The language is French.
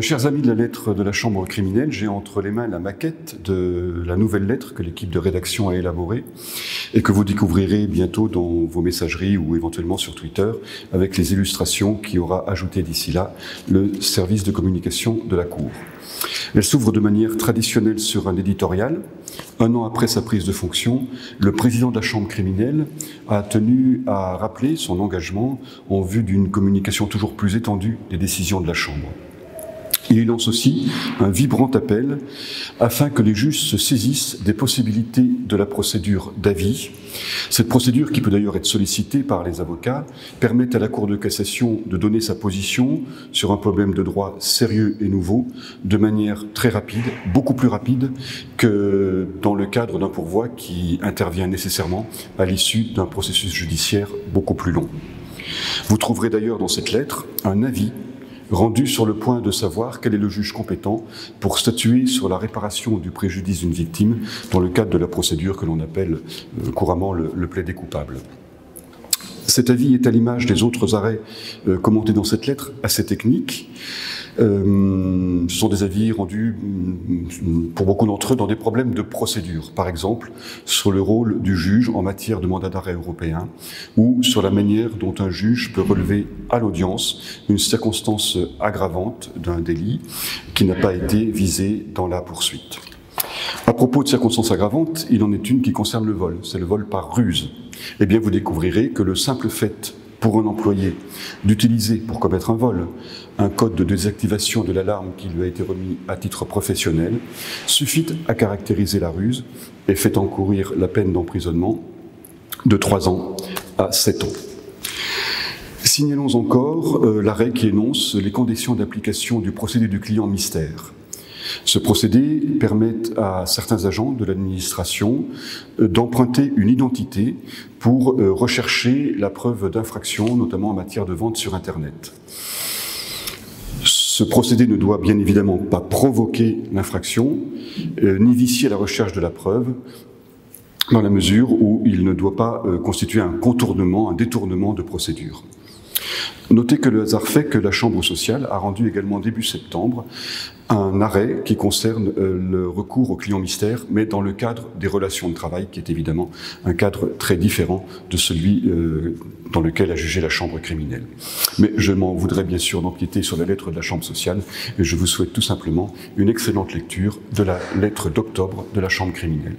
Chers amis de la lettre de la Chambre criminelle, j'ai entre les mains la maquette de la nouvelle lettre que l'équipe de rédaction a élaborée et que vous découvrirez bientôt dans vos messageries ou éventuellement sur Twitter avec les illustrations qu'y aura ajoutées d'ici là le service de communication de la Cour. Elle s'ouvre de manière traditionnelle sur un éditorial. Un an après sa prise de fonction, le président de la Chambre criminelle a tenu à rappeler son engagement en vue d'une communication toujours plus étendue des décisions de la Chambre. Il y lance aussi un vibrant appel afin que les juges se saisissent des possibilités de la procédure d'avis. Cette procédure, qui peut d'ailleurs être sollicitée par les avocats, permet à la Cour de cassation de donner sa position sur un problème de droit sérieux et nouveau de manière très rapide, beaucoup plus rapide que dans le cadre d'un pourvoi qui intervient nécessairement à l'issue d'un processus judiciaire beaucoup plus long. Vous trouverez d'ailleurs dans cette lettre un avis rendu sur le point de savoir quel est le juge compétent pour statuer sur la réparation du préjudice d'une victime dans le cadre de la procédure que l'on appelle couramment le plaidé coupable. Cet avis est à l'image des autres arrêts commentés dans cette lettre assez techniques. Ce sont des avis rendus, pour beaucoup d'entre eux, dans des problèmes de procédure, par exemple sur le rôle du juge en matière de mandat d'arrêt européen ou sur la manière dont un juge peut relever à l'audience une circonstance aggravante d'un délit qui n'a pas été visé dans la poursuite. À propos de circonstances aggravantes, il en est une qui concerne le vol, c'est le vol par ruse. Eh bien, vous découvrirez que le simple fait pour un employé d'utiliser, pour commettre un vol, un code de désactivation de l'alarme qui lui a été remis à titre professionnel, suffit à caractériser la ruse et fait encourir la peine d'emprisonnement de 3 ans à 7 ans. Signalons encore l'arrêt qui énonce les conditions d'application du procédé du client mystère. Ce procédé permet à certains agents de l'administration d'emprunter une identité pour rechercher la preuve d'infraction, notamment en matière de vente sur Internet. Ce procédé ne doit bien évidemment pas provoquer l'infraction, ni vicier la recherche de la preuve, dans la mesure où il ne doit pas constituer un contournement, un détournement de procédure. Notez que le hasard fait que la Chambre sociale a rendu également début septembre un arrêt qui concerne le recours au client mystère, mais dans le cadre des relations de travail, qui est évidemment un cadre très différent de celui dans lequel a jugé la Chambre criminelle. Mais je m'en voudrais bien sûr d'empiéter sur la lettre de la Chambre sociale, et je vous souhaite tout simplement une excellente lecture de la lettre d'octobre de la Chambre criminelle.